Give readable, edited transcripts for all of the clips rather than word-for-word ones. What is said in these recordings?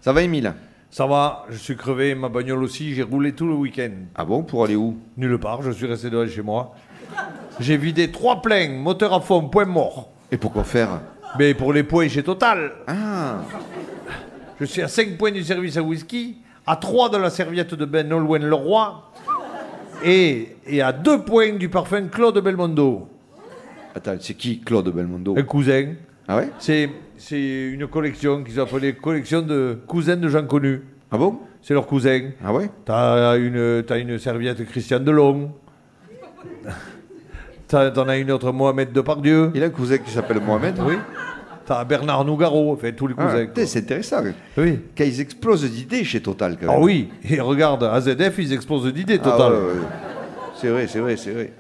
Ça va, Émile? Ça va, je suis crevé, ma bagnole aussi, j'ai roulé tout le week-end. Ah bon, pour aller où? Nulle part, je suis resté devant chez moi. J'ai vidé 3 pleins, moteur à fond, point mort. Et pourquoi faire? Mais pour les points chez Total. Ah. Je suis à 5 points du service à whisky, à 3 de la serviette de Ben Nolwenn Leroy, et à 2 points du parfum Claude Belmondo. Attends, c'est qui Claude Belmondo? Un cousin. Ah ouais? C'est une collection qu'ils ont appelée collection de cousins de gens connus. Ah bon? C'est leur cousin. Ah ouais? T'as une serviette Christian Delon. T'en as une autre Mohamed Depardieu. Il a un cousin qui s'appelle Mohamed? Oui. T'as Bernard Nougaro, enfin tous les cousins. Ah, c'est intéressant. Oui. Quand ils explosent d'idées chez Total, quand même. Ah oui, et regarde, AZF, ils explosent d'idées, Total. Ah, ouais. C'est vrai, c'est vrai, c'est vrai.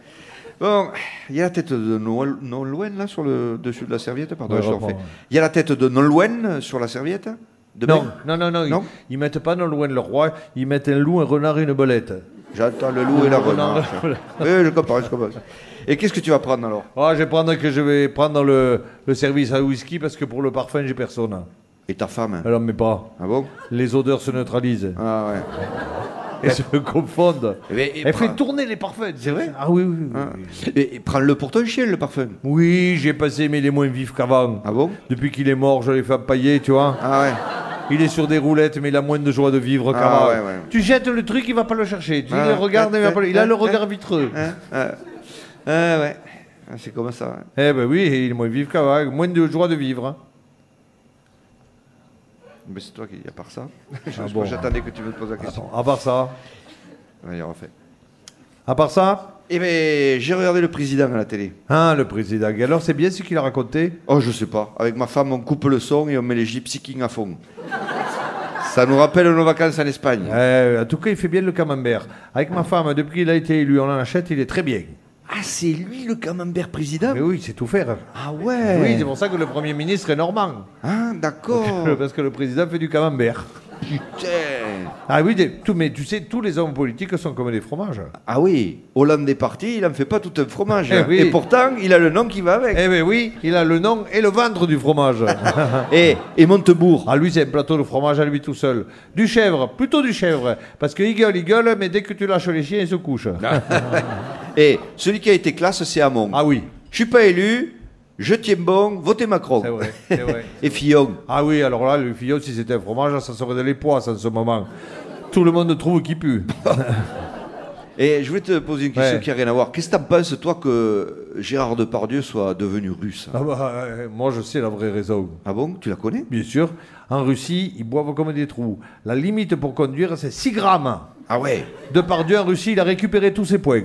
Bon, il y a la tête de Nolwenn, là, sur le dessus de la serviette. Pardon, Ouais, je refais. Il y a la tête de Nolwenn sur la serviette de Non, Ben non. Ils mettent pas Nolwenn le roi, ils mettent un loup, un renard et une belette. J'entends le loup et la renard. Oui, je comprends. Et qu'est-ce que tu vas prendre, alors? Je vais prendre le service à whisky parce que pour le parfum, j'ai personne. Et ta femme? Elle en met pas. Ah bon? Les odeurs se neutralisent. Ah ouais. Et se confondent. Elle prends- fait tourner les parfums. C'est vrai? Ah oui. Ah. Et prends-le pour ton chien, le parfum. Oui, j'ai passé, mais il est moins vif qu'avant. Ah bon? Depuis qu'il est mort, je l'ai fait pailler, tu vois. Ah ouais. Il est sur des roulettes, mais il a moins de joie de vivre qu'avant. Ouais. Tu jettes le truc, il va pas le chercher. Tu Ah, le regardes, il a le regard vitreux. Ouais. Ah, c'est comme ça. Hein. Eh ben oui, il est moins vif qu'avant, moins de joie de vivre. Hein. Mais c'est toi qui dis à part ça. Bon. J'attendais que tu me poses la question. À part ça. Allez, refait. À part ça. Eh bien, j'ai regardé le président à la télé. Ah, le président. Alors, c'est bien ce qu'il a raconté. Oh, je sais pas. Avec ma femme, on coupe le son et on met les Gypsy Kings à fond. Ça nous rappelle nos vacances en Espagne. En tout cas, il fait bien le camembert. Avec ma femme, depuis qu'il a été élu, on en achète, il est très bien. Ah, c'est lui le camembert président? Mais oui, c'est tout faire. Ah ouais. Oui, c'est pour ça que le Premier ministre est normand. Ah, d'accord. Parce que le président fait du camembert. Putain. Ah oui, mais tu sais, tous les hommes politiques sont comme des fromages. Ah oui, Hollande est parti, il n'en fait pas tout un fromage. Eh oui. Et pourtant, il a le nom qui va avec. Eh bien oui, il a le nom et le ventre du fromage. Et Montebourg. Ah lui, c'est un plateau de fromage à lui tout seul. Du chèvre, plutôt du chèvre. Parce qu'il gueule, mais dès que tu lâches les chiens, ils se couchent. Et celui qui a été classe, c'est Hamon. Ah oui, Je suis pas élu, je tiens bon, votez Macron. c'est vrai, c'est vrai. Et Fillon. Ah oui, alors là, le fillon, si c'était un fromage, ça serait de l'époisse en ce moment. Tout le monde trouve qu'il pue. Et je voulais te poser une question Ouais. qui n'a rien à voir. Qu'est-ce que t'en penses, toi, que Gérard Depardieu soit devenu russe? Ah bah, moi, je sais la vraie raison. Ah bon? Tu la connais? Bien sûr, en Russie, ils boivent comme des trous. La limite pour conduire, c'est 6 grammes. Ah ouais. Depardieu, en Russie, il a récupéré tous ses points.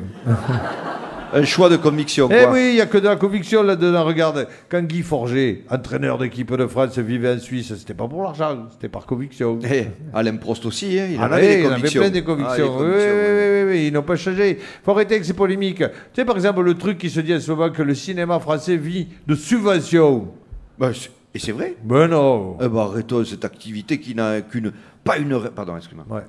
Un choix de conviction, Eh quoi. oui, il n'y a que de la conviction là-dedans. Regarde, quand Guy Forget, entraîneur d'équipe de France, vivait en Suisse, c'était pas pour l'argent, c'était par conviction. Eh, Alain Prost aussi, hein, il en Ah avait oui, des il en avait convictions. plein des convictions. Ah, les convictions, Oui, ils n'ont pas changé. Faut arrêter avec ces polémiques. Tu sais, par exemple, le truc qui se dit souvent que le cinéma français vit de subventions. Bah, et c'est vrai. Ben non. Eh ben, arrêtons cette activité qui n'a qu'une... Pas une... Pardon, excuse-moi. Ouais.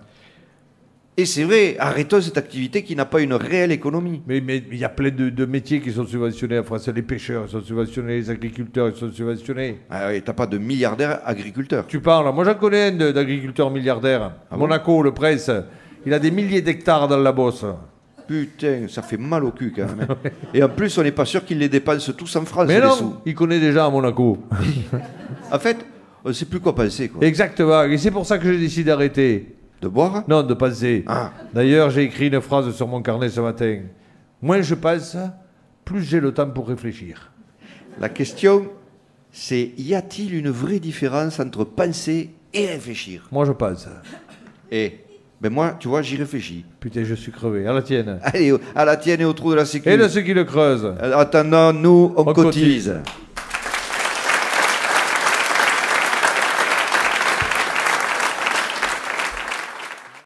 Et c'est vrai, arrêtons cette activité qui n'a pas une réelle économie. Mais il y a plein de métiers qui sont subventionnés en France. Les pêcheurs ils sont subventionnés, les agriculteurs ils sont subventionnés. Ah oui, t'as pas de milliardaires agriculteurs. Tu parles, moi j'en connais un d'agriculteur milliardaire. Ah bon Monaco, le prince, il a des milliers d'hectares dans la bosse. Putain, ça fait mal au cul quand même. Hein. Et en plus, on n'est pas sûr qu'ils les dépensent tous en France, Mais les non, sous. il connaît déjà à Monaco. En fait, on ne sait plus quoi penser, quoi. Exactement, et c'est pour ça que j'ai décidé d'arrêter. De boire? Non, de penser. Ah. D'ailleurs, j'ai écrit une phrase sur mon carnet ce matin. Moins je pense, plus j'ai le temps pour réfléchir. La question, c'est y a-t-il une vraie différence entre penser et réfléchir? Moi, je pense. Et ben moi, tu vois, j'y réfléchis. Putain, je suis crevé. À la tienne. Allez, à la tienne et au trou de la sécu. Et de ceux qui le creusent. Attendant, nous, on cotise.